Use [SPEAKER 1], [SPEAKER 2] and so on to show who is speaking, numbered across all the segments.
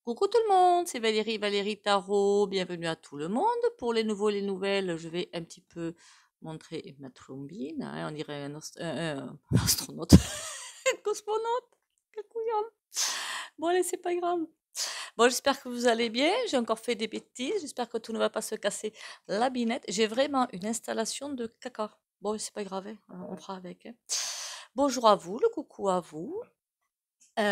[SPEAKER 1] Coucou tout le monde, c'est Valérie, Valérie Tarot. Bienvenue à tout le monde. Pour les nouveaux, les nouvelles, je vais un petit peu montrer ma trombine, hein, on dirait un astronaute, un cosmonaute. Quel couillon. Bon, allez, c'est pas grave. Bon, j'espère que vous allez bien. J'ai encore fait des bêtises. J'espère que tout ne va pas se casser la binette. J'ai vraiment une installation de caca. Bon, c'est pas grave, hein, on fera avec, hein. Bonjour à vous, le coucou à vous.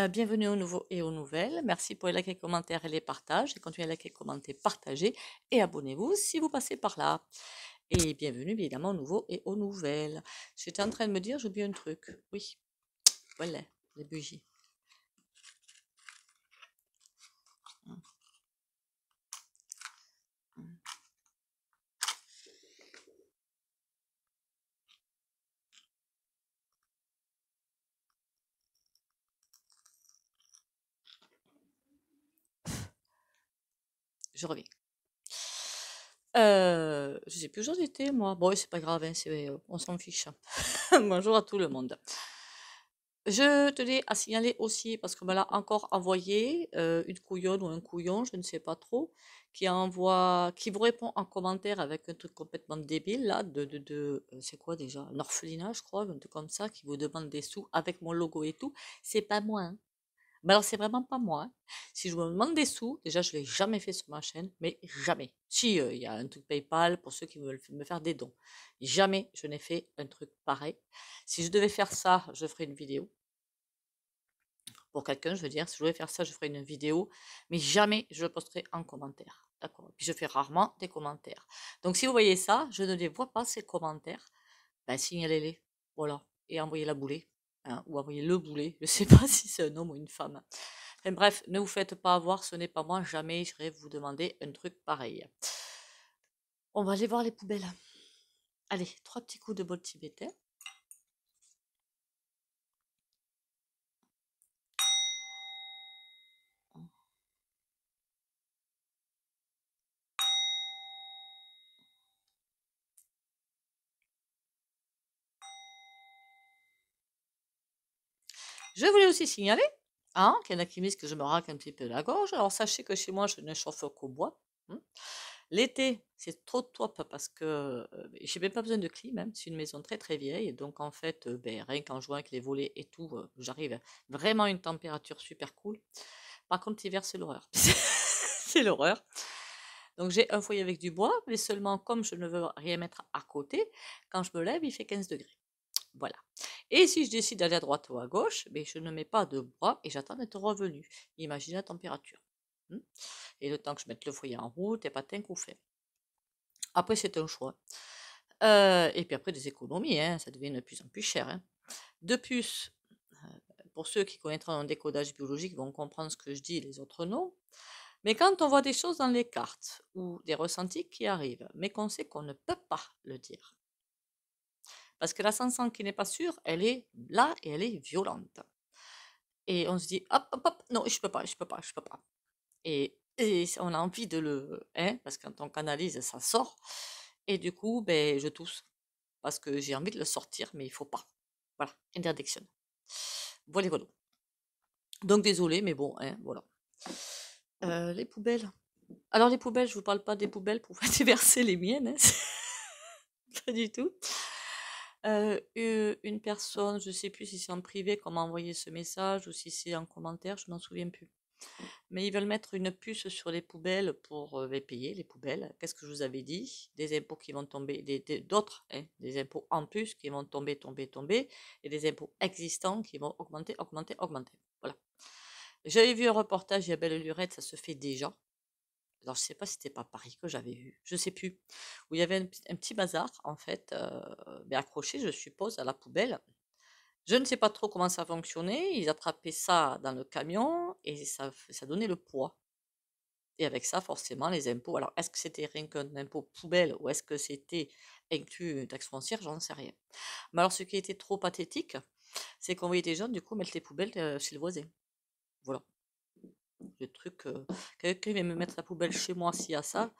[SPEAKER 1] Bienvenue aux nouveaux et aux nouvelles. Merci pour les likes, les commentaires et les partages. Et continuez à liker, commenter, partager et abonnez-vous si vous passez par là. Et bienvenue évidemment aux nouveaux et aux nouvelles. J'étais en train de me dire, j'oublie un truc. Oui, voilà, les bougies. Je reviens. Je sais plus où j'en étais, moi. Bon, c'est pas grave, hein, on s'en fiche. Bonjour à tout le monde. Je tenais à signaler aussi, parce que me l'a encore envoyé, une couillonne ou un couillon, je ne sais pas trop, qui vous répond en commentaire avec un truc complètement débile, là, c'est quoi déjà? Un orphelinat, je crois, un truc comme ça, qui vous demande des sous avec mon logo et tout. C'est pas moi, hein. Mais alors, c'est vraiment pas moi, hein. Si je me demande des sous, déjà, je l'ai jamais fait sur ma chaîne, mais jamais. Si, il y a un truc PayPal pour ceux qui veulent me faire des dons. Jamais je n'ai fait un truc pareil. Si je devais faire ça, je ferais une vidéo pour quelqu'un, je veux dire, si je voulais faire ça, je ferais une vidéo, mais jamais je le posterai en commentaire. D'accord? Puis je fais rarement des commentaires. Donc si vous voyez ça, je ne les vois pas ces commentaires, ben signalez-les. Voilà. Et envoyez la boulée. Hein, ou envoyez le boulet. Je ne sais pas si c'est un homme ou une femme. Enfin, bref, ne vous faites pas avoir, ce n'est pas moi, jamais j'irai vous demander un truc pareil. On va aller voir les poubelles. Allez, 3 petits coups de bol tibétain. Je voulais aussi signaler, hein, qu'il y en a qui me disent que je me raque un petit peu la gorge. Alors sachez que chez moi, je ne chauffe qu'au bois. Hein. L'été, c'est trop top parce que j'ai même pas besoin de clim, hein. C'est une maison très très vieille. Donc en fait, ben, rien qu'en jouant avec les volets et tout, j'arrive vraiment à une température super cool. Par contre, l'hiver, c'est l'horreur. C'est l'horreur. Donc j'ai un foyer avec du bois, mais seulement comme je ne veux rien mettre à côté, quand je me lève, il fait 15 degrés. Voilà. Et si je décide d'aller à droite ou à gauche, ben, je ne mets pas de bois et j'attends d'être revenu. Imaginez la température. Hmm. Et le temps que je mette le foyer en route, et patin coup fait. Après, c'est un choix. Et puis après, des économies, hein, ça devient de plus en plus cher. Hein. De plus, pour ceux qui connaîtront un décodage biologique vont comprendre ce que je dis, les autres non. Mais quand on voit des choses dans les cartes ou des ressentis qui arrivent, mais qu'on sait qu'on ne peut pas le dire, parce que la sensation qui n'est pas sûre, elle est là et elle est violente. Et on se dit, hop, hop, hop, non, je peux pas, je peux pas, je peux pas. Et on a envie de le, hein, parce que quand on canalise, ça sort. Et du coup, ben, je tousse. Parce que j'ai envie de le sortir, mais il faut pas. Voilà, interdiction. Voilà, voilà. Donc désolé, mais bon, hein, voilà. Les poubelles. Alors les poubelles, je vous parle pas des poubelles pour déverser les miennes, hein. Pas du tout. Une personne, je sais plus si c'est en privé qu'on m'a envoyé ce message ou si c'est en commentaire, je m'en souviens plus. Mais ils veulent mettre une puce sur les poubelles pour les payer, les poubelles. Qu'est-ce que je vous avais dit? Des impôts qui vont tomber, d'autres, hein, des impôts en plus qui vont tomber, tomber, tomber, et des impôts existants qui vont augmenter, augmenter, augmenter. Voilà. J'avais vu un reportage il y a belle lurette, ça se fait déjà. Alors je sais pas si c'était pas Paris que j'avais vu, je sais plus. Où il y avait un petit bazar, en fait, mais accroché, je suppose, à la poubelle. Je ne sais pas trop comment ça fonctionnait. Ils attrapaient ça dans le camion et ça donnait le poids. Et avec ça, forcément, les impôts. Alors, est-ce que c'était rien qu'un impôt poubelle ou est-ce que c'était inclus une taxe foncière? J'en sais rien. Mais alors, ce qui était trop pathétique, c'est qu'on voyait des gens, du coup, mettre les poubelles chez le voisin. Voilà. Le truc, quelqu'un vient me mettre la poubelle chez moi s'il y a ça,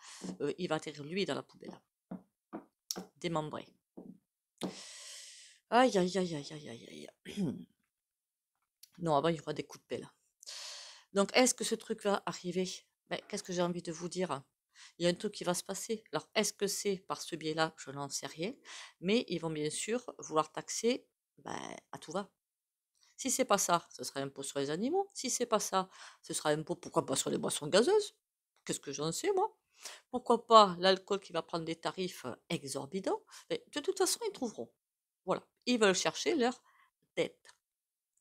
[SPEAKER 1] il va atterrir lui dans la poubelle. Démembré. Aïe, aïe, aïe, aïe, aïe, aïe, aïe. Non, avant, il y aura des coups de pelle. Donc, est-ce que ce truc va arriver? Ben, qu'est-ce que j'ai envie de vous dire? Il y a un truc qui va se passer. Alors, est-ce que c'est par ce biais-là? Je n'en sais rien. Mais ils vont bien sûr vouloir taxer ben, à tout va. Si c'est pas ça, ce sera impôt sur les animaux. Si c'est pas ça, ce sera impôt, pourquoi pas sur les boissons gazeuses? Qu'est-ce que j'en sais, moi? Pourquoi pas l'alcool qui va prendre des tarifs exorbitants? Mais de toute façon, ils trouveront. Voilà. Ils veulent chercher leur tête.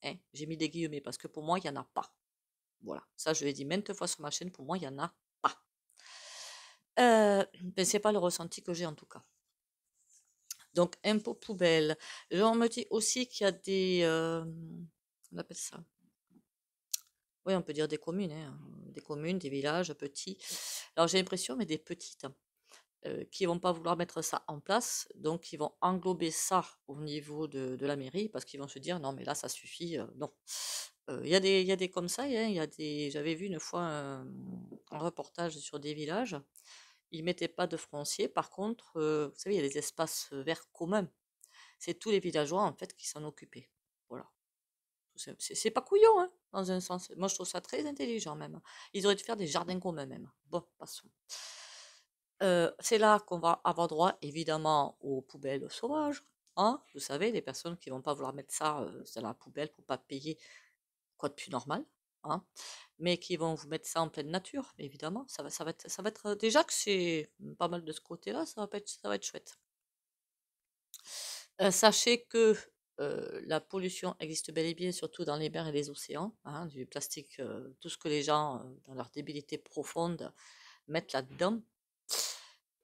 [SPEAKER 1] Hein. J'ai mis des guillemets parce que pour moi, il n'y en a pas. Voilà. Ça, je l'ai dit maintes fois sur ma chaîne, pour moi, il n'y en a pas. Ben, c'est pas le ressenti que j'ai en tout cas. Donc, impôt poubelle. On me dit aussi qu'il y a des. On appelle ça. Oui, on peut dire des communes, hein, des communes, des villages petits. Alors j'ai l'impression, mais des petites, qui vont pas vouloir mettre ça en place, donc ils vont englober ça au niveau de la mairie, parce qu'ils vont se dire non mais là ça suffit, non. Il y a des comme ça, hein, j'avais vu une fois un reportage sur des villages, ils mettaient pas de foncier, par contre, vous savez, il y a des espaces verts communs, c'est tous les villageois en fait qui s'en occupaient. Voilà. C'est pas couillon, hein, dans un sens. Moi, je trouve ça très intelligent, même. Ils auraient dû faire des jardins communs, même. Bon, passons. C'est là qu'on va avoir droit, évidemment, aux poubelles sauvages. Hein. Vous savez, les personnes qui vont pas vouloir mettre ça dans la poubelle pour pas payer, quoi de plus normal. Hein. Mais qui vont vous mettre ça en pleine nature, évidemment. Ça va être déjà que c'est pas mal de ce côté-là, ça va être chouette. Sachez que la pollution existe bel et bien, surtout dans les mers et les océans, hein, du plastique, tout ce que les gens, dans leur débilité profonde, mettent là-dedans.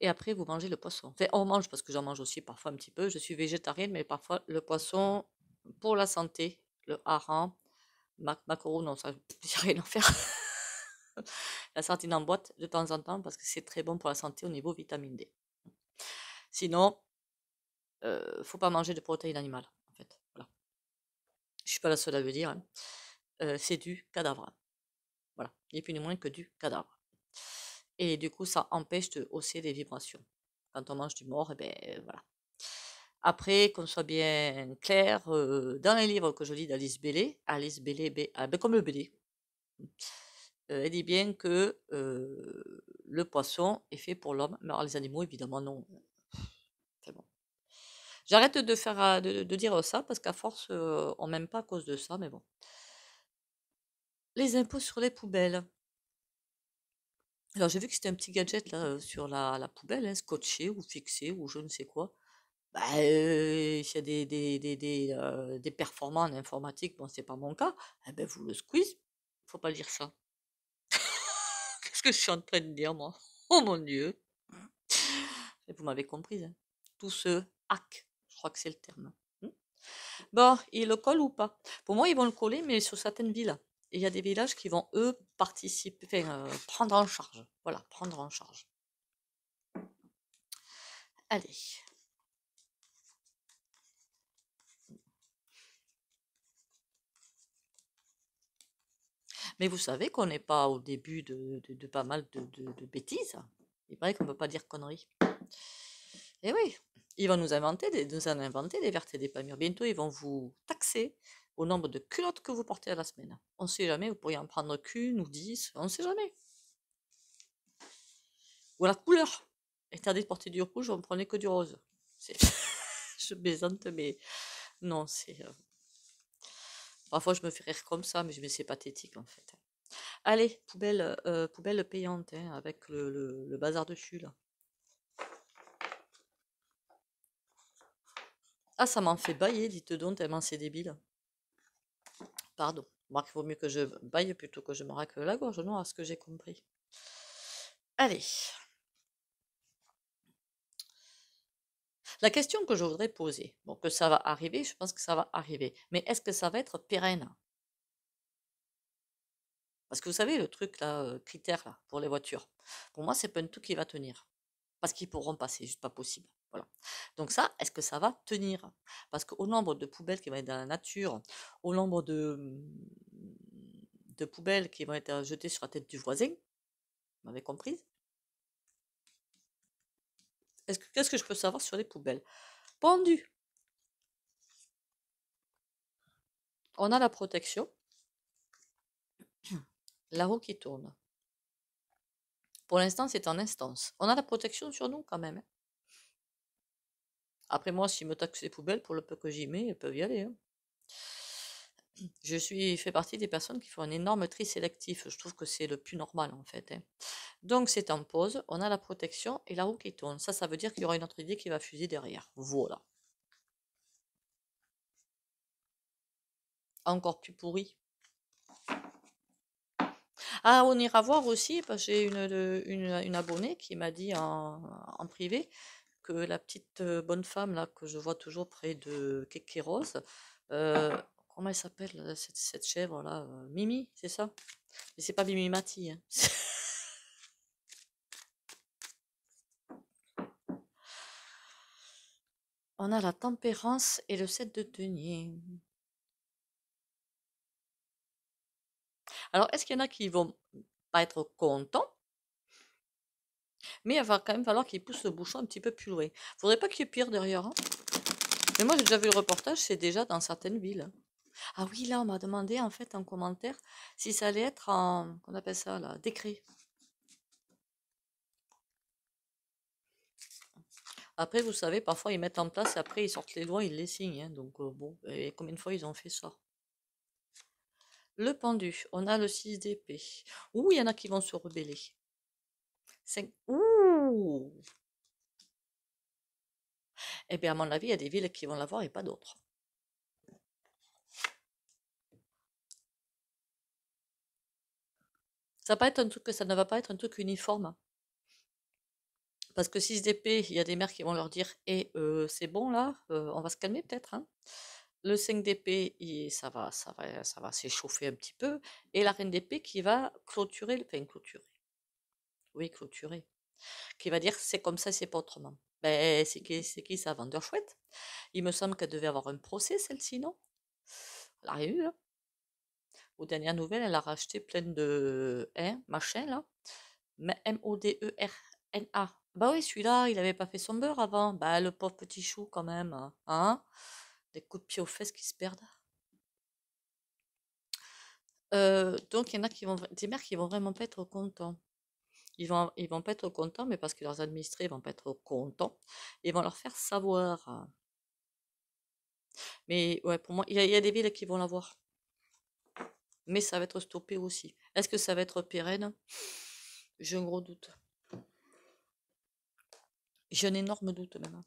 [SPEAKER 1] Et après, vous mangez le poisson. Enfin, on mange parce que j'en mange aussi parfois un petit peu. Je suis végétarienne, mais parfois le poisson, pour la santé, le hareng, maquereau, non, ça, il n'y a rien à faire. La sardine en boîte de temps en temps parce que c'est très bon pour la santé au niveau vitamine D. Sinon, faut pas manger de protéines animales, en fait. Voilà. Je suis pas la seule à le dire. Hein. C'est du cadavre. Voilà. Ni plus ni moins que du cadavre. Et du coup, ça empêche de hausser les vibrations. Quand on mange du mort, et ben voilà. Après, qu'on soit bien clair, dans les livres que je lis d'Alice Bailey, comme le Bailey, elle dit bien que le poisson est fait pour l'homme, mais alors les animaux, évidemment, non. C'est bon. J'arrête de faire de dire ça parce qu'à force, on m'aime pas à cause de ça, mais bon. Les impôts sur les poubelles. Alors j'ai vu que c'était un petit gadget là sur la poubelle, hein, scotché ou fixé ou je ne sais quoi. Bah, s'il y a des performants en informatique, bon c'est pas mon cas, eh ben vous le squeeze. Faut pas dire ça. Qu'est-ce que je suis en train de dire moi? Oh mon Dieu! Et vous m'avez comprise, hein. Tout ce hack, je crois que c'est le terme. Bon, ils le collent ou pas? Pour moi, ils vont le coller, mais sur certaines villes. Et il y a des villages qui vont, eux, participer, enfin, prendre en charge. Voilà, prendre en charge. Allez. Mais vous savez qu'on n'est pas au début de pas mal de bêtises. Il paraît qu'on ne peut pas dire conneries. Eh oui, ils vont nous en inventer des vertes et des pas mûres. Bientôt, ils vont vous taxer au nombre de culottes que vous portez à la semaine. On ne sait jamais, vous pourriez en prendre qu'une ou 10, on ne sait jamais. Ou la couleur. Interdit de porter du rouge, on ne prenait que du rose. Je plaisante, mais non, c'est... Parfois, je me fais rire comme ça, mais c'est pathétique, en fait. Allez, poubelle payante, hein, avec le bazar dessus, là. Ah, ça m'en fait bailler, dites donc, tellement c'est débile. Pardon. Moi, il vaut mieux que je baille plutôt que je me racle la gorge, non, à ce que j'ai compris. Allez. La question que je voudrais poser, bon, que ça va arriver, je pense que ça va arriver, mais est-ce que ça va être pérenne? Parce que vous savez, le truc là, critère là, pour les voitures, pour moi, c'est pas un tout qui va tenir. Parce qu'ils pourront passer, juste pas possible. Voilà. Donc ça, est-ce que ça va tenir? Parce qu'au nombre de poubelles qui vont être dans la nature, au nombre de poubelles qui vont être jetées sur la tête du voisin, vous m'avez compris? Qu'est-ce que je peux savoir sur les poubelles? Pendu. On a la protection. La roue qui tourne. Pour l'instant, c'est en instance. On a la protection sur nous quand même, hein. Après moi, s'ils me taxent les poubelles, pour le peu que j'y mets, ils peuvent y aller, hein. Fais partie des personnes qui font un énorme tri sélectif. Je trouve que c'est le plus normal en fait, hein. Donc c'est en pause, on a la protection et la roue qui tourne. Ça veut dire qu'il y aura une autre idée qui va fuser derrière. Voilà. Encore plus pourri. Ah, on ira voir aussi, parce que j'ai une abonnée qui m'a dit en privé que la petite bonne femme là que je vois toujours près de Kéké Rose, euh, comment elle s'appelle cette chèvre là, Mimi, c'est ça? Mais c'est pas Mimi Mati, hein. On a la tempérance et le 7 de denier. Alors, est-ce qu'il y en a qui vont pas être contents, mais il va quand même falloir qu'ils poussent le bouchon un petit peu plus loin. Faudrait pas qu'il y ait pire derrière, hein. Mais moi, j'ai déjà vu le reportage, c'est déjà dans certaines villes. Ah oui, là, on m'a demandé en fait en commentaire si ça allait être en, qu'on appelle ça là, décret. Après, vous savez, parfois ils mettent en place et après ils sortent les lois, ils les signent, hein. Donc bon, et combien de fois ils ont fait ça? Le pendu, on a le 6 d'épée. Ouh, il y en a qui vont se rebeller. 5. Ouh! Eh bien, à mon avis, il y a des villes qui vont l'avoir et pas d'autres. Ça va pas être un truc, ça ne va pas être un truc uniforme. Parce que 6 d'épée, il y a des mères qui vont leur dire, eh, c'est bon là, on va se calmer peut-être, hein. Le 5 d'épée, ça va s'échauffer un petit peu. Et la reine d'épée qui va clôturer, enfin clôturer, oui, clôturer, qui va dire c'est comme ça, c'est pas autrement. Ben, c'est qui ça, vendeur chouette? Il me semble qu'elle devait avoir un procès, celle-ci, non? Elle a rien eu, hein. Aux dernières nouvelles, elle a racheté plein de machin là. Mais Moderna. Bah oui, celui-là, il avait pas fait son beurre avant. Bah le pauvre petit chou quand même, hein. Des coups de pied aux fesses qui se perdent. Donc il y en a qui vont, des mères qui vont vraiment pas être contents. Ils vont pas être contents, mais parce que leurs administrés vont pas être contents. Ils vont leur faire savoir. Mais ouais, pour moi, il y a des villes qui vont l'avoir. Mais ça va être stoppé aussi. Est-ce que ça va être pérenne? J'ai un gros doute. J'ai un énorme doute même.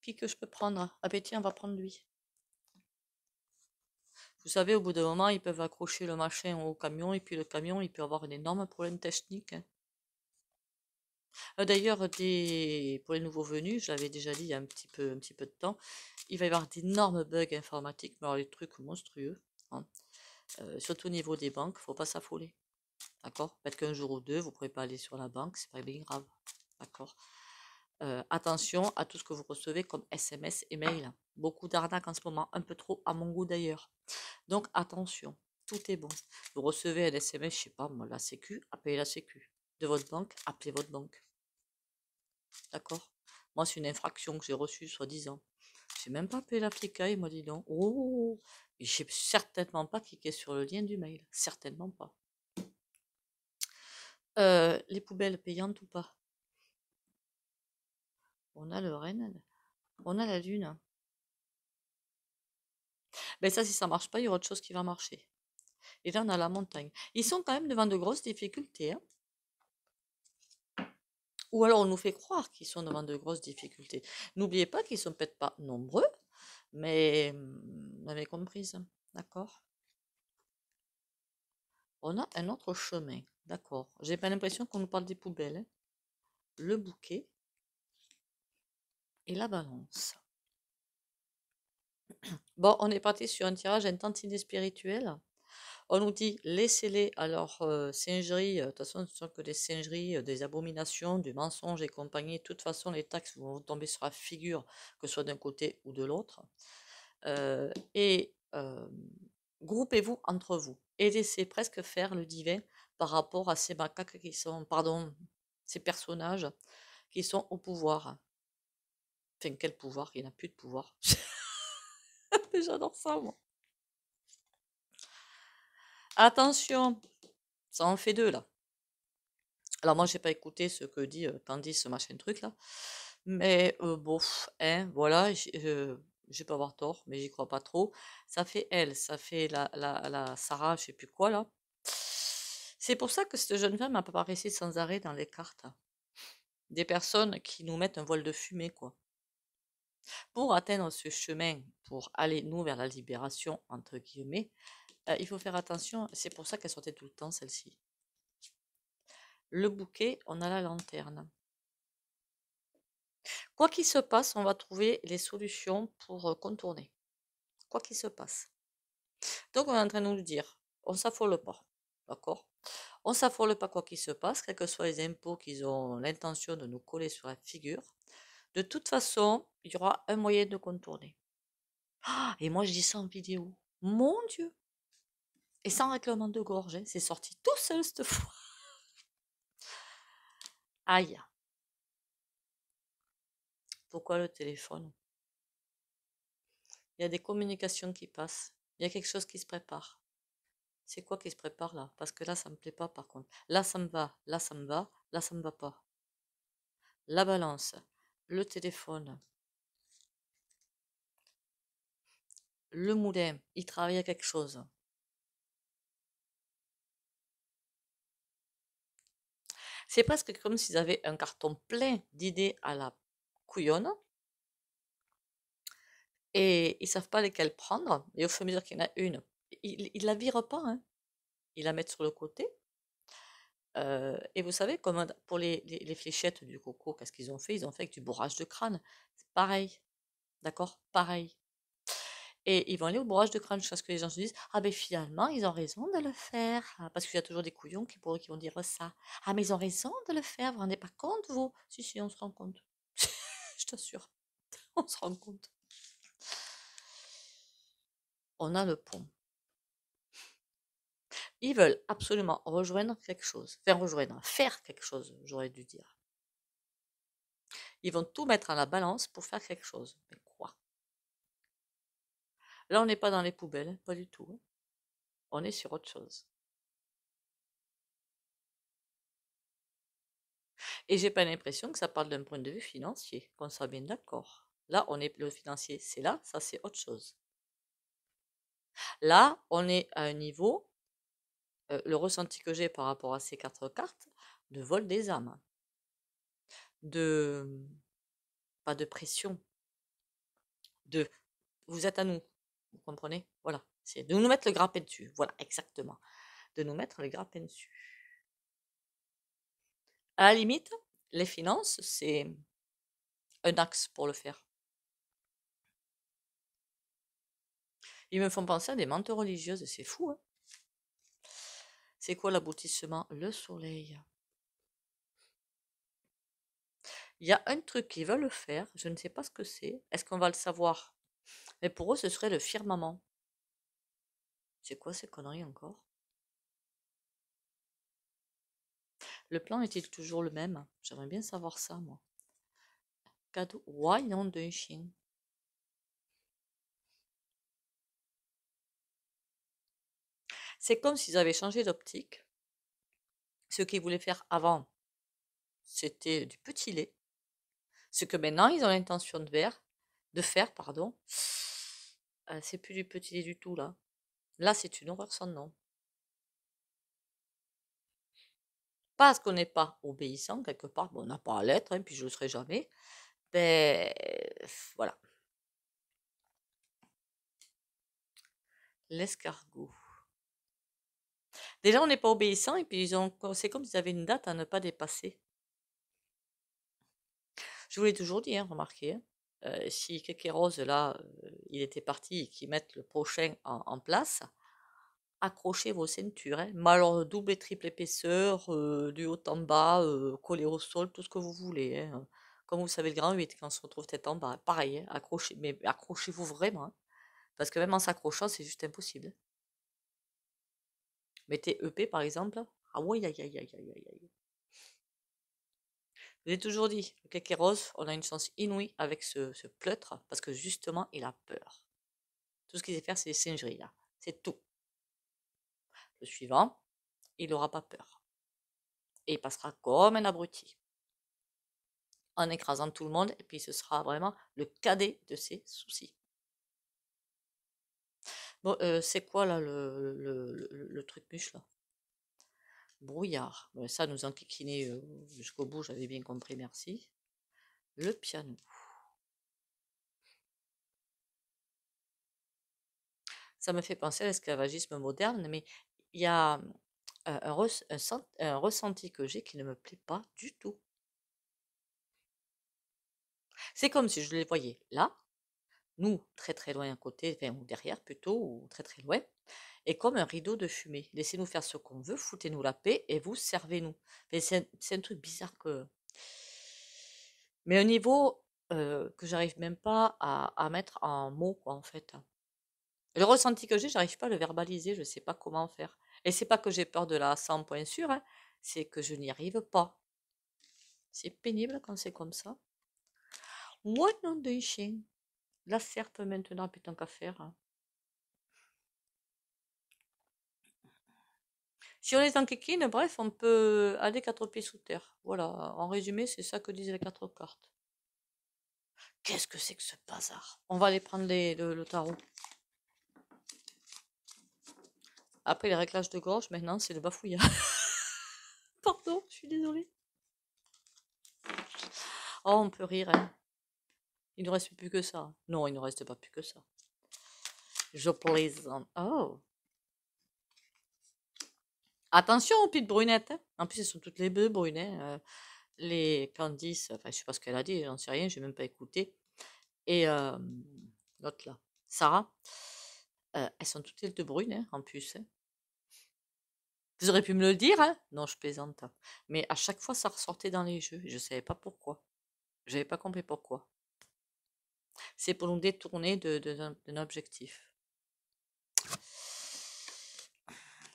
[SPEAKER 1] Qui que je peux prendre? Ah ben tiens, on va prendre lui. Vous savez, au bout d'un moment, ils peuvent accrocher le machin au camion, et puis le camion, il peut avoir un énorme problème technique, hein. D'ailleurs, pour les nouveaux venus, je l'avais déjà dit il y a un petit peu de temps, il va y avoir d'énormes bugs informatiques, mais alors des trucs monstrueux, hein. Surtout au niveau des banques, faut pas s'affoler. D'accord? Peut-être qu'un jour ou deux, vous ne pourrez pas aller sur la banque, c'est pas bien grave. D'accord? Attention à tout ce que vous recevez comme SMS et mail. Beaucoup d'arnaques en ce moment, un peu trop à mon goût d'ailleurs. Donc attention, tout est bon. Vous recevez un SMS, je sais pas, moi, la Sécu, appelez la Sécu. De votre banque, appelez votre banque. D'accord? Moi, c'est une infraction que j'ai reçue, soi-disant. J'ai même pas appelé l'applicateur, il m'a dit non. Oh, j'ai certainement pas cliqué sur le lien du mail. Certainement pas. Les poubelles payantes ou pas? On a le Rennes, on a la Lune. Mais ça, si ça marche pas, il y aura autre chose qui va marcher. Et là, on a la montagne. Ils sont quand même devant de grosses difficultés, hein. Ou alors on nous fait croire qu'ils sont devant de grosses difficultés. N'oubliez pas qu'ils sont peut-être pas nombreux, mais vous avez compris, hein. D'accord? On a un autre chemin. D'accord. J'ai pas l'impression qu'on nous parle des poubelles, hein. Le bouquet et la balance. Bon, on est parti sur un tirage, un tantinet spirituel. On nous dit laissez-les à leur singerie. De toute façon, ce ne sont que des singeries, des abominations, du mensonge et compagnie. De toute façon, les taxes vont vous tomber sur la figure, que ce soit d'un côté ou de l'autre. Et groupez-vous entre vous et laissez presque faire le divin par rapport à ces macaques qui sont, pardon, ces personnages qui sont au pouvoir. Enfin, quel pouvoir? Il n'y en a plus de pouvoir. J'adore ça, moi. Attention, ça en fait deux là. Alors moi, j'ai pas écouté ce que dit Candice, ce machin truc là. Mais bon, hein, voilà, j'ai pas avoir tort, mais j'y crois pas trop. Ça fait elle, ça fait la Sarah, je sais plus quoi là. C'est pour ça que cette jeune femme apparaissait sans arrêt dans les cartes. Des personnes qui nous mettent un voile de fumée, quoi. Pour atteindre ce chemin, pour aller, nous, vers la libération, entre guillemets, il faut faire attention. C'est pour ça qu'elle sortait tout le temps, celle-ci. Le bouquet, on a la lanterne. Quoi qu'il se passe, on va trouver les solutions pour contourner. Quoi qu'il se passe. Donc, on est en train de nous dire, on s'affole pas. D'accord? On s'affole pas quoi qu'il se passe, quels que soient les impôts qu'ils ont l'intention de nous coller sur la figure. De toute façon, il y aura un moyen de contourner. Ah, et moi, je dis ça en vidéo. Mon Dieu! Et sans règlement de gorge, hein, c'est sorti tout seul cette fois. Aïe! Pourquoi le téléphone? Il y a des communications qui passent. Il y a quelque chose qui se prépare. C'est quoi qui se prépare là? Parce que là, ça me plaît pas par contre. Là, ça me va. Là, ça me va. Là, ça me va pas. La balance. Le téléphone. Le moulin. Il travaille à quelque chose. C'est presque comme s'ils avaient un carton plein d'idées à la couillonne et ils savent pas lesquelles prendre. Et au fur et à mesure qu'il y en a une, ils la virent pas, hein. Ils la mettent sur le côté. Et vous savez, comme pour les fléchettes du coco, qu'est-ce qu'ils ont fait? Ils ont fait avec du bourrage de crâne. C'est pareil, d'accord? Pareil. Et ils vont aller au bourrage de crâne jusqu'à ce que les gens se disent, ah ben finalement, ils ont raison de le faire. Ah, parce qu'il y a toujours des couillons qui vont dire ça. Ah mais ils ont raison de le faire, vous vous rendez pas compte, vous? Si, si, on se rend compte. Je t'assure, on se rend compte. On a le pont. Ils veulent absolument rejoindre quelque chose. Enfin, rejoindre, faire quelque chose, j'aurais dû dire. Ils vont tout mettre à la balance pour faire quelque chose. Mais quoi? Là, on n'est pas dans les poubelles, hein, pas du tout, hein. On est sur autre chose. Et j'ai pas l'impression que ça parle d'un point de vue financier, qu'on soit bien d'accord. Là, on est le financier, c'est là, ça c'est autre chose. Là, on est à un niveau, le ressenti que j'ai par rapport à ces quatre cartes, de vol des âmes, de pas de pression, de vous êtes à nous, vous comprenez? Voilà, c'est de nous mettre le grappin dessus. Voilà, exactement, de nous mettre le grappin dessus. À la limite, les finances, c'est un axe pour le faire. Ils me font penser à des mantes religieuses, c'est fou, hein? C'est quoi l'aboutissement? Le soleil. Il y a un truc qu'ils veulent faire, je ne sais pas ce que c'est. Est-ce qu'on va le savoir? Mais pour eux, ce serait le firmament. C'est quoi ces conneries encore? Le plan est-il toujours le même? J'aimerais bien savoir ça, moi. Cadeau. Why non d'un chien? C'est comme s'ils avaient changé d'optique. Ce qu'ils voulaient faire avant, c'était du petit lait. Ce que maintenant, ils ont l'intention de faire, pardon, c'est plus du petit lait du tout, là. Là, c'est une horreur sans nom. Parce qu'on n'est pas obéissant, quelque part, bon, on n'a pas à l'être, hein, puis je ne le serai jamais. Ben, voilà. L'escargot. Déjà, on n'est pas obéissant, et puis c'est comme s'ils avaient une date à ne pas dépasser. Je vous l'ai toujours dit, hein, remarquez, hein, si Kékéros, là, il était parti et qu'ils mettent le prochain en place, accrochez vos ceintures, hein. Mais alors, double et triple épaisseur, du haut en bas, collé au sol, tout ce que vous voulez, hein. Comme vous savez, le grand 8, quand on se retrouve tête en bas, pareil, hein, mais accrochez-vous vraiment, hein, parce que même en s'accrochant, c'est juste impossible. Mettez EP, par exemple. Ah ouais, aïe, aïe, aïe, aïe, aïe, aïe. Je l'ai toujours dit, le Kékéros, on a une chance inouïe avec ce pleutre, parce que justement, il a peur. Tout ce qu'il sait faire, c'est des singeries, là. C'est tout. le suivant, il n'aura pas peur. Et il passera comme un abruti, en écrasant tout le monde, et puis ce sera vraiment le cadet de ses soucis. Bon, c'est quoi là le truc muche là? Brouillard. Ouais, ça nous enquiquinait jusqu'au bout, j'avais bien compris, merci. Le piano. Ça me fait penser à l'esclavagisme moderne, mais il y a un ressenti que j'ai qui ne me plaît pas du tout. C'est comme si je les voyais là, nous très très loin à côté, enfin, ou derrière plutôt, ou très très loin, et comme un rideau de fumée. Laissez-nous faire ce qu'on veut, foutez-nous la paix et vous servez-nous. C'est un truc bizarre que. Mais au niveau que j'arrive même pas à mettre en mots, quoi, en fait. Le ressenti que j'ai, j'arrive pas à le verbaliser, je sais pas comment faire. Et c'est pas que j'ai peur de la 100 points sûrs, hein, c'est que je n'y arrive pas. C'est pénible quand c'est comme ça. What non de chien. La serpe maintenant, putain qu'à faire, hein. Si on les enquiquine, bref, on peut aller 4 pieds sous terre. Voilà, en résumé, c'est ça que disent les 4 cartes. Qu'est-ce que c'est que ce bazar? On va aller prendre le tarot. Après les réglages de gorge, maintenant, c'est le bafouillage. Pardon, je suis désolée. Oh, on peut rire, hein. Il ne reste plus que ça. Non, il ne reste pas plus que ça. Je plaisante. Oh. Attention aux petites brunettes, hein. En plus, elles sont toutes les deux brunes, hein. Les Candice, enfin, je sais pas ce qu'elle a dit, j'en sais rien, j'ai même pas écouté. Et l'autre là, Sarah, elles sont toutes les deux brunes, hein, en plus, hein. Vous auriez pu me le dire, hein? Non, je plaisante. Mais à chaque fois, ça ressortait dans les jeux. Je savais pas pourquoi. J'avais pas compris pourquoi. C'est pour nous détourner d'un objectif.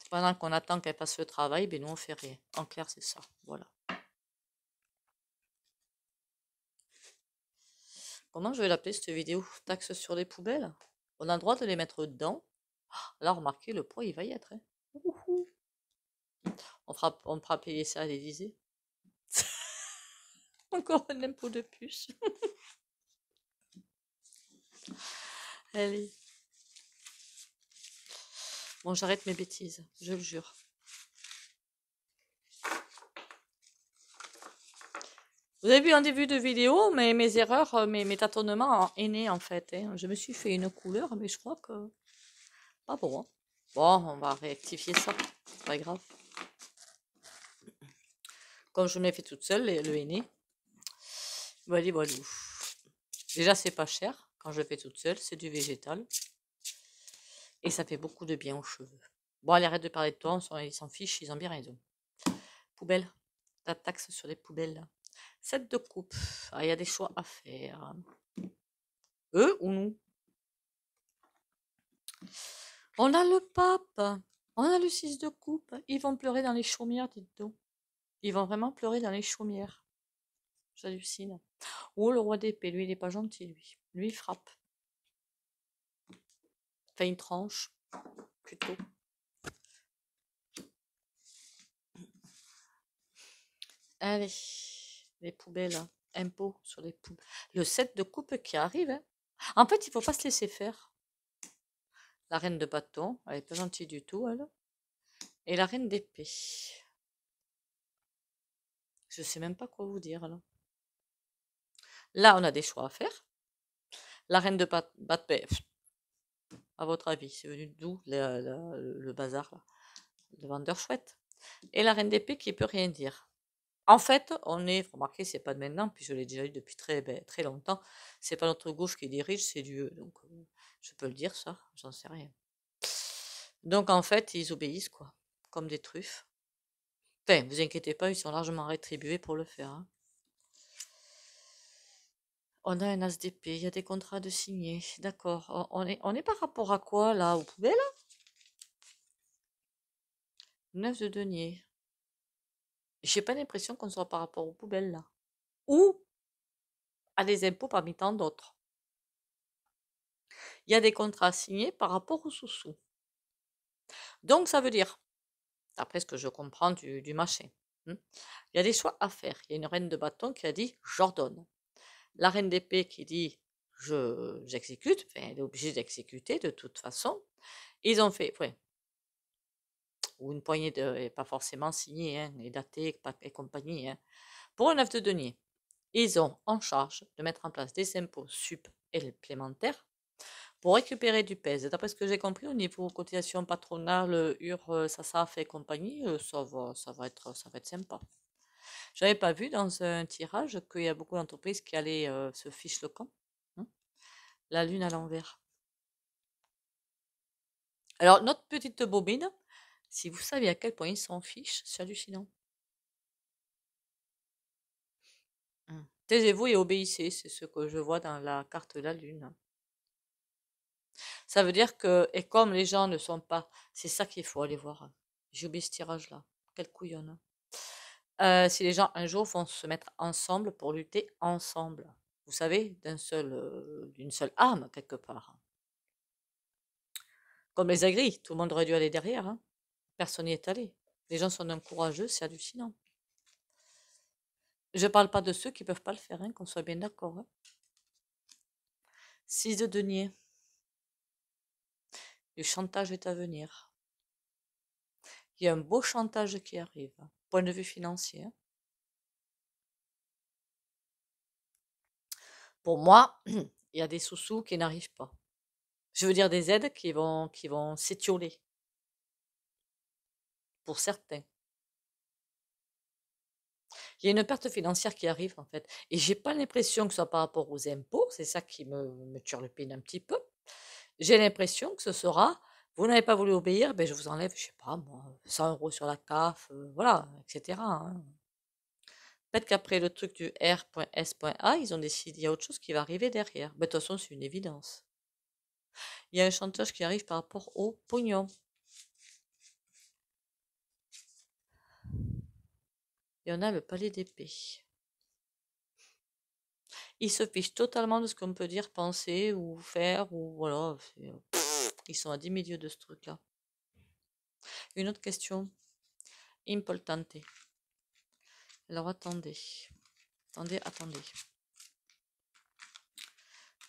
[SPEAKER 1] Pendant qu'on attend qu'elle fasse le travail, ben nous on fait rien. En clair, c'est ça. Voilà. Comment je vais l'appeler cette vidéo? Taxe sur les poubelles? On a le droit de les mettre dedans. Là, remarquez, le poids, il va y être, hein. Ouhou. On fera payer ça à l'Élysée. Encore un impôt de puce. Allez. Bon, j'arrête mes bêtises, je le jure. Vous avez vu en début de vidéo mes erreurs, mes tâtonnements aînés en fait, hein. Je me suis fait une couleur, mais je crois que pas bon, hein. Bon, on va rectifier ça, c'est pas grave. Comme je me l'ai fait toute seule, le henné. Voilà, voilà. Déjà, c'est pas cher quand je le fais toute seule, c'est du végétal. Et ça fait beaucoup de bien aux cheveux. Bon, allez, arrête de parler de toi, ils s'en fichent, ils ont bien raison. Poubelle, la taxe sur les poubelles. 7 de coupe. Ah, il y a des choix à faire. Eux ou nous? On a le pape. On a le 6 de coupe. Ils vont pleurer dans les chaumières, dites donc. Ils vont vraiment pleurer dans les chaumières. J'hallucine. Oh, le roi d'épée, lui, il est pas gentil, lui. Lui, il frappe. Enfin, il tranche, plutôt. Allez, les poubelles. Impôt sur les poubelles. Le 7 de coupe qui arrive, hein. En fait, il faut pas se laisser faire. La reine de bâton, elle est pas gentille du tout, elle. Et la reine d'épée. Je sais même pas quoi vous dire, là. Là, on a des choix à faire. La reine de bâton, à votre avis, c'est venu d'où le bazar, là? Le vendeur chouette. Et la reine d'épée qui peut rien dire. En fait, remarquez, c'est pas de maintenant, puis je l'ai déjà eu depuis très longtemps. C'est pas notre gauche qui dirige, c'est Dieu. Donc, je peux le dire, ça, j'en sais rien. Donc, en fait, ils obéissent, quoi, comme des truffes. Enfin, vous inquiétez pas, ils sont largement rétribués pour le faire, hein. On a un as d'épée, il y a des contrats de signer. D'accord. On est par rapport à quoi, là, aux poubelles? 9 de denier. J'ai pas l'impression qu'on soit par rapport aux poubelles, là. Ou à des impôts parmi tant d'autres. Il y a des contrats signés par rapport aux sous-sous. Donc, ça veut dire d'après ce que je comprends du machin. Il y a des choix à faire. Il y a une reine de bâton qui a dit j'ordonne. La reine d'épée qui dit j'exécute, enfin, elle est obligée d'exécuter de toute façon. Ils ont fait, ouais, ou une poignée de, et pas forcément signée, hein, et datée et compagnie, hein. Pour un œuf de denier, ils ont en charge de mettre en place des impôts supplémentaires pour récupérer du pèse. D'après ce que j'ai compris, au niveau cotisation patronale, SASAF et compagnie, ça va être sympa. J'avais pas vu dans un tirage qu'il y a beaucoup d'entreprises qui allaient se fiche le camp. Hein, la lune à l'envers. Alors, notre petite bobine, si vous saviez à quel point ils s'en fichent, c'est hallucinant. Taisez-vous et obéissez, c'est ce que je vois dans la carte de la lune. Ça veut dire que, et comme les gens ne sont pas, c'est ça qu'il faut aller voir. J'ai oublié ce tirage-là. Quelle couillonne. Si les gens un jour vont se mettre ensemble pour lutter ensemble, vous savez, d'une seule arme quelque part. Comme les agris, tout le monde aurait dû aller derrière, hein. Personne n'y est allé. Les gens sont d'un courageux, c'est hallucinant. Je parle pas de ceux qui peuvent pas le faire, hein, qu'on soit bien d'accord. Hein. 6 de denier. Le chantage est à venir. Il y a un beau chantage qui arrive. Point de vue financier. Hein. Pour moi, il y a des sous-sous qui n'arrivent pas. Je veux dire des aides qui vont s'étioler. Pour certains. Il y a une perte financière qui arrive en fait. Et j'ai pas l'impression que ce soit par rapport aux impôts, c'est ça qui me turlupine un petit peu. J'ai l'impression que ce sera, vous n'avez pas voulu obéir, ben je vous enlève, je sais pas moi, 100 € sur la CAF, voilà, etc. Hein. Peut-être qu'après le truc du R.S.A, ils ont décidé, il y a autre chose qui va arriver derrière. Ben, de toute façon, c'est une évidence. Il y a un chantage qui arrive par rapport au pognon. Il y en a le palais d'épée. Ils se fichent totalement de ce qu'on peut dire, penser ou faire, ou voilà. Ils sont à 10 milieux de ce truc-là. Une autre question. Importante. Alors attendez. Attendez.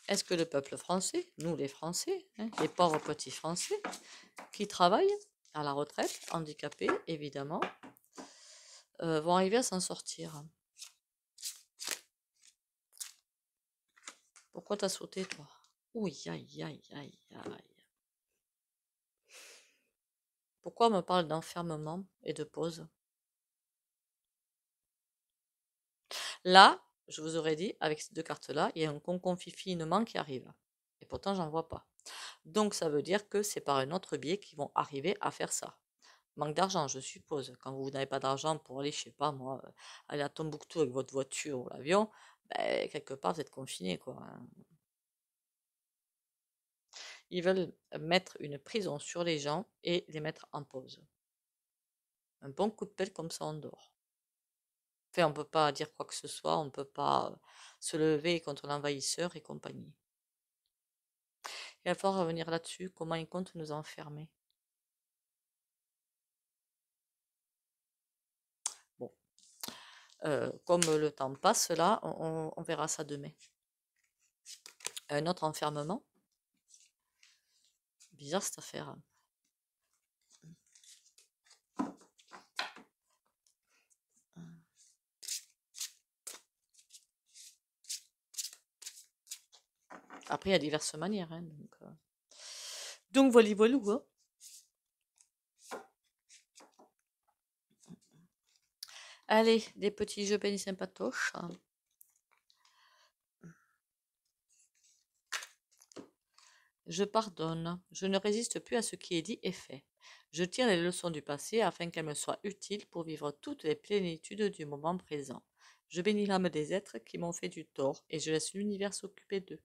[SPEAKER 1] Est-ce que le peuple français, nous les Français, hein, les pauvres petits Français, qui travaillent à la retraite, handicapés évidemment, vont arriver à s'en sortir? Pourquoi t'as sauté toi? Oui, aïe, aïe, aïe, aïe. Pourquoi on me parle d'enfermement et de pause? Là, je vous aurais dit, avec ces deux cartes-là, il y a un confinement qui arrive. Et pourtant, j'en vois pas. Donc, ça veut dire que c'est par un autre biais qu'ils vont arriver à faire ça. Manque d'argent, je suppose. Quand vous n'avez pas d'argent pour aller, je sais pas moi, aller à Tombouctou avec votre voiture ou l'avion, ben, quelque part, vous êtes confiné, quoi. Hein. Ils veulent mettre une prison sur les gens et les mettre en pause. Un bon coup de pelle comme ça, on dort. Enfin, on ne peut pas dire quoi que ce soit, on ne peut pas se lever contre l'envahisseur et compagnie. Il va falloir revenir là-dessus, comment ils comptent nous enfermer. Bon, comme le temps passe là, on verra ça demain. Un autre enfermement. Bizarre cette affaire. Après, il y a diverses manières. Hein, donc voilà, voilà. Hein. Allez, des petits jeux bénis sympatoches. Je pardonne. Je ne résiste plus à ce qui est dit et fait. Je tire les leçons du passé afin qu'elles me soient utiles pour vivre toutes les plénitudes du moment présent. Je bénis l'âme des êtres qui m'ont fait du tort et je laisse l'univers s'occuper d'eux.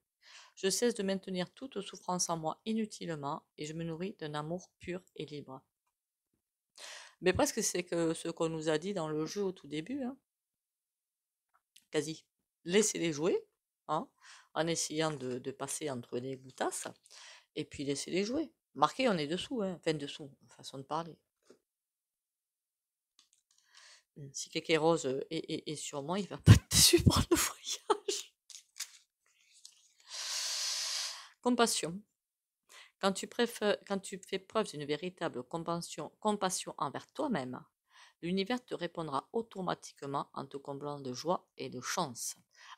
[SPEAKER 1] Je cesse de maintenir toute souffrance en moi inutilement et je me nourris d'un amour pur et libre. Mais presque c'est que ce qu'on nous a dit dans le jeu au tout début, hein. Quasi. Laissez-les jouer, hein, en essayant de passer entre les goutasses, et puis laissez-les jouer. Marquez, on est dessous, hein, enfin dessous, façon de parler. Si Kéké Rose est sur moi, il va pas te suivre le voyage. Compassion. Quand tu fais preuve d'une véritable compassion envers toi-même, l'univers te répondra automatiquement en te comblant de joie et de chance.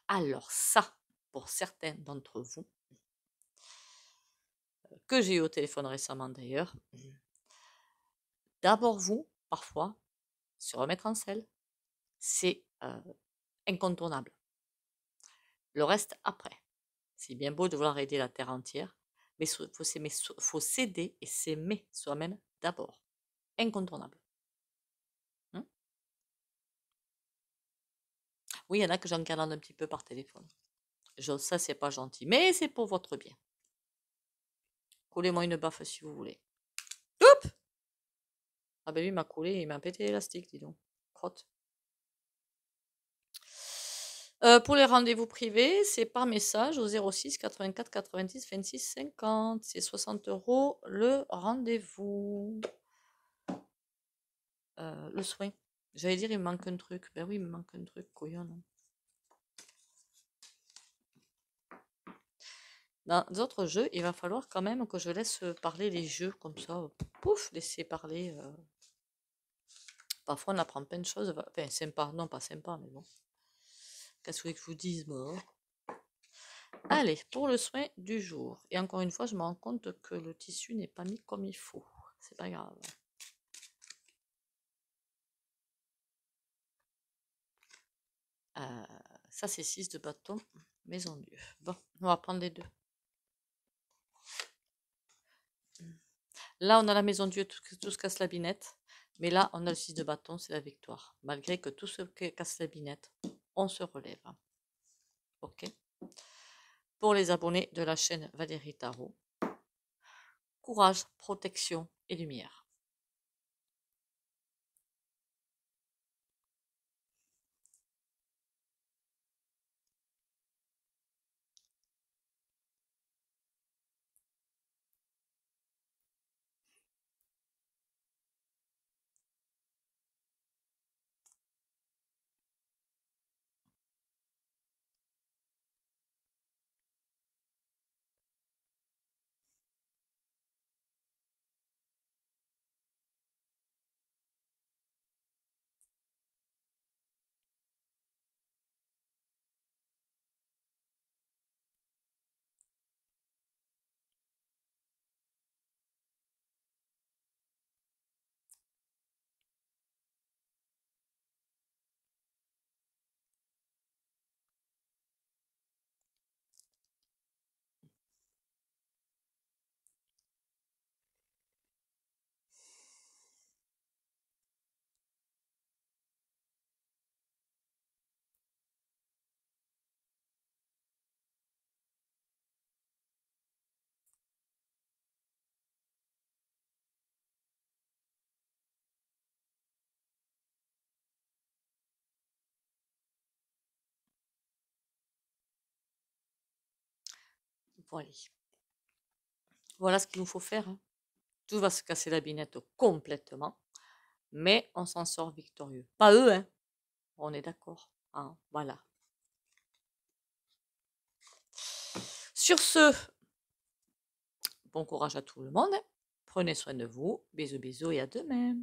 [SPEAKER 1] Alors ça, pour certains d'entre vous, que j'ai eu au téléphone récemment d'ailleurs, d'abord vous, parfois, se remettre en selle, c'est incontournable. Le reste après. C'est bien beau de vouloir aider la terre entière, mais il faut s'aider et s'aimer soi-même d'abord. Incontournable. Oui, il y en a que j'encadre un petit peu par téléphone. Ça, c'est pas gentil, mais c'est pour votre bien. Coulez-moi une baffe si vous voulez. Oups! Ah ben lui, il m'a coulé, il m'a pété l'élastique, dis donc. Crotte. Pour les rendez-vous privés, c'est par message au 06 84 90 26 50. C'est 60 € le rendez-vous. Le soin. J'allais dire, il me manque un truc. Ben oui, il me manque un truc, couillon. Dans d'autres jeux, il va falloir quand même que je laisse parler les jeux, comme ça, pouf, laisser parler. Parfois, on apprend plein de choses. Enfin, sympa, non, pas sympa, mais bon. Qu'est-ce que je vous dise, moi? Allez, pour le soin du jour. Et encore une fois, je me rends compte que le tissu n'est pas mis comme il faut. C'est pas grave. Ça, c'est 6 de bâton, maison Dieu. Bon, on va prendre les deux. Là, on a la maison Dieu, tout se casse la binette. Mais là, on a le 6 de bâton, c'est la victoire. Malgré que tout se casse la binette, on se relève. Ok. Pour les abonnés de la chaîne Valérie Tarot, courage, protection et lumière. Voilà. Voilà ce qu'il nous faut faire. Hein. Tout va se casser la binette complètement, mais on s'en sort victorieux. Pas eux, hein. On est d'accord. Hein, voilà. Sur ce, bon courage à tout le monde. Prenez soin de vous. Bisous, bisous et à demain.